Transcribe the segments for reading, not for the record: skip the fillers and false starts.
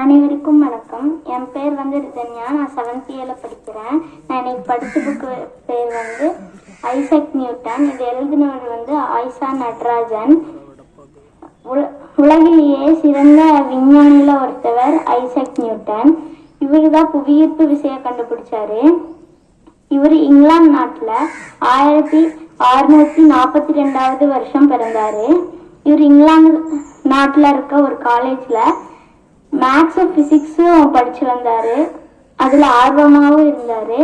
அனைவருக்கும் வணக்கம். என் பேர் ரிதன்யா. நான் 7th A படிக்கிறேன். நான் இன்னைக்கு படித்த புக்கு பேர் ஐசக் நியூட்டன். இது எழுதினவர் ஆயிஷா நடராஜன். உலகிலேயே சிறந்த விஞ்ஞானியில் ஒருத்தவர் ஐசக் நியூட்டன். இவர் தான் புவியீர்ப்பு விசையை கண்டுபிடிச்சாரு. இவர் இங்கிலாந்து நாட்டில் 1642வது வருஷம் பிறந்தாரு. இவர் இங்கிலாந்து நாட்டில் இருக்க ஒரு காலேஜில் மேக்ஸும் ஃபிசிக்ஸும் படித்து வந்தார். அதில் ஆர்வமாகவும் இருந்தார்.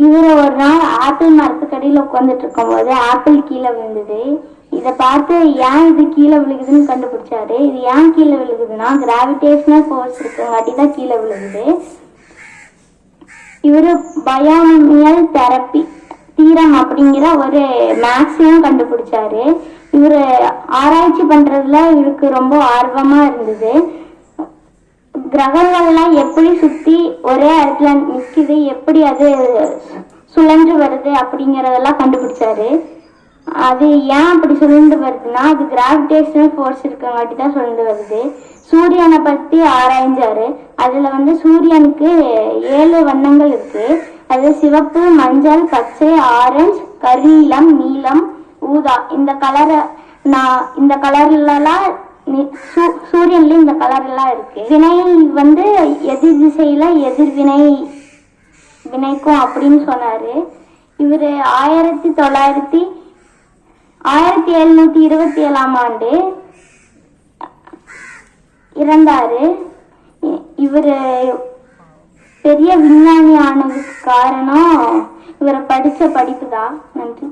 இவர் ஒரு நாள் ஆப்பிள் மரத்துக்கடியில் உட்காந்துட்டு இருக்கும்போது ஆப்பிள் கீழே விழுந்தது. இதை பார்த்து ஏன் இது கீழே விழுகுதுன்னு கண்டுபிடிச்சாரு. இது ஏன் கீழே விழுகுதுன்னா கிராவிடேஷனல் ஃபோர்ஸ் இருக்குங்காட்டி தான் கீழே விழுகுது. இவர் பயோமியல் தெரப்பி தீரம் அப்படிங்கிற ஒரு மேக்ஸையும் கண்டுபிடிச்சாரு. இவர் ஆராய்ச்சி பண்றதுல இவருக்கு ரொம்ப ஆர்வமா இருந்தது. கிரகங்கள்லாம் எப்படி சுத்தி ஒரே இடத்துல நிக்குது, எப்படி அது சுழன்று வருது அப்படிங்கறதெல்லாம் கண்டுபிடிச்சாரு. அது ஏன் அப்படி சுழன்று வருதுன்னா அது கிராவிடேஷனல் ஃபோர்ஸ் இருக்கங்காட்டி தான் சுழன்று வருது. சூரியனை பத்தி ஆராய்ஞ்சாரு. அதுல சூரியனுக்கு 7 வண்ணங்கள் இருக்கு. அது சிவப்பு, மஞ்சள், பச்சை, ஆரஞ்சு, கருநீலம், நீலம், ஊதா. இந்த கலர்லாம் சூரியன்ல இந்த கலர் எல்லாம் இருக்கு. வினை எதிர் திசையில எதிர்வினை வினைக்கும் அப்படின்னு சொன்னாரு. இவரு 1727ஆம் ஆண்டு இறந்தாரு. இவரு பெரிய விஞ்ஞானி ஆனதுக்கு காரணம் இவரை படிச்ச படிப்பு தான். நன்றி.